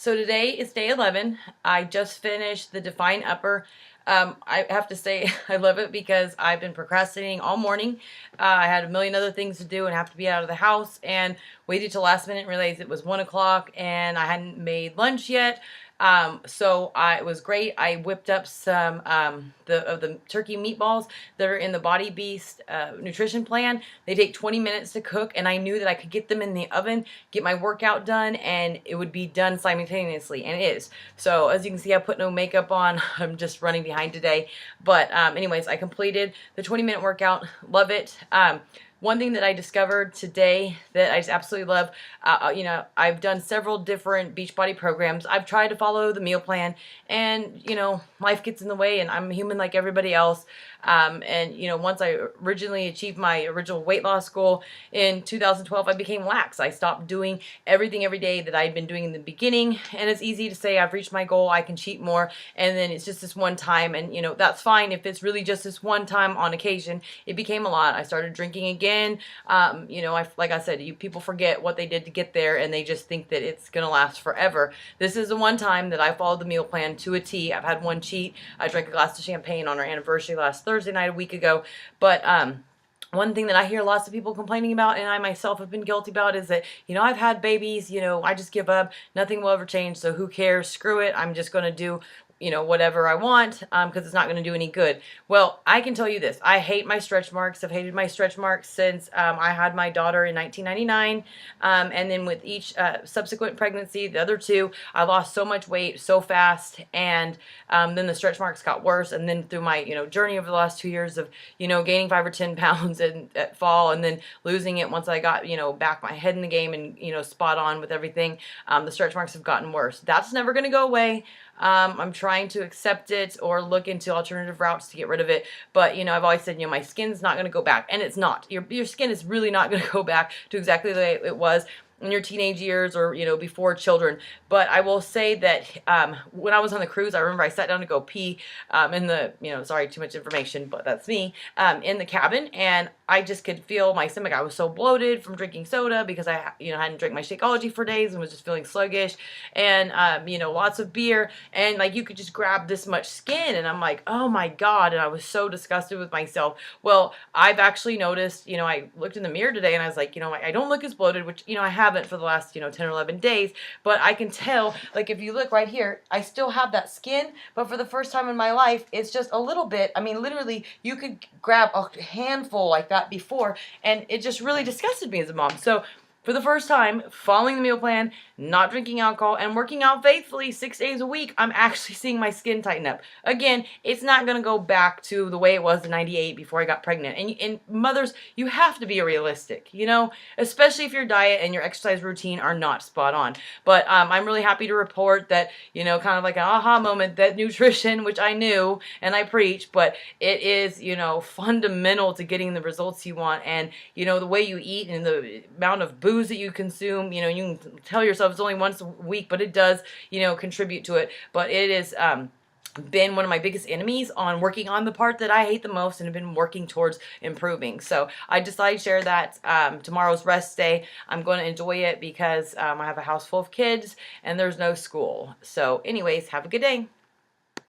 So today is day 11. I just finished the Define Upper. I have to say I love it because I've been procrastinating all morning. I had a million other things to do and have to be out of the house, and waited till last minute and realized it was 1 o'clock and I hadn't made lunch yet. It was great. I whipped up some the turkey meatballs that are in the Body Beast nutrition plan. They take 20 minutes to cook, and I knew that I could get them in the oven, get my workout done, and it would be done simultaneously, and it is. So as you can see, I put no makeup on. I'm just running behind today. But anyways, I completed the 20-minute workout. Love it. One thing that I discovered today that I just absolutely love, I've done several different Beachbody programs. I've tried to follow the meal plan, and, life gets in the way, and I'm human like everybody else. Once I originally achieved my original weight loss goal in 2012, I became lax. I stopped doing everything every day that I'd been doing in the beginning, and it's easy to say I've reached my goal, I can cheat more, and then it's just this one time, and, that's fine if it's really just this one time on occasion. It became a lot. I started drinking again. Like I said, people forget what they did to get there, and they just think that it's going to last forever. This is the one time that I followed the meal plan to a T. I've had one cheat. I drank a glass of champagne on our anniversary last Thursday night a week ago. But one thing that I hear lots of people complaining about, and I myself have been guilty about, is that, I've had babies, I just give up. Nothing will ever change, so who cares? Screw it. I'm just going to do whatever I want, because it's not going to do any good. Well, I can tell you this. I hate my stretch marks. I've hated my stretch marks since I had my daughter in 1999. And then with each subsequent pregnancy, the other two, I lost so much weight so fast. And then the stretch marks got worse. And then through my, journey over the last 2 years of, gaining 5 or 10 pounds at fall, and then losing it once I got, back my head in the game and, spot on with everything, the stretch marks have gotten worse. That's never going to go away. I'm trying to accept it or look into alternative routes to get rid of it. But, I've always said, my skin's not going to go back. And it's not. Your skin is really not going to go back to exactly the way it was in your teenage years or, before children. But I will say that when I was on the cruise, I remember I sat down to go pee in the, sorry, too much information, but that's me, in the cabin. And I just could feel my stomach. I was so bloated from drinking soda because I, hadn't drank my Shakeology for days and was just feeling sluggish. And, lots of beer. And, you could just grab this much skin. And I'm like, oh, my God. And I was so disgusted with myself. Well, I've actually noticed, I looked in the mirror today and I was like, I don't look as bloated, which, I haven't for the last 10 or 11 days, but I can tell, if you look right here, I still have that skin, but for the first time in my life, it's just a little bit. I mean, literally, you could grab a handful like that before, and it just really disgusted me as a mom. So for the first time, following the meal plan, not drinking alcohol, and working out faithfully 6 days a week, I'm actually seeing my skin tighten up. Again, it's not going to go back to the way it was in '98 before I got pregnant. And mothers, you have to be realistic, especially if your diet and your exercise routine are not spot on. But I'm really happy to report that, kind of like an aha moment, that nutrition, which I knew and I preach, but it is, fundamental to getting the results you want. And, the way you eat and the amount of booze that you consume, you can tell yourself it's only once a week, but it does, contribute to it. But it is been one of my biggest enemies on working on the part that I hate the most, and have been working towards improving. So I decided to share that. Tomorrow's rest day. I'm going to enjoy it because I have a house full of kids and there's no school. So anyways, have a good day.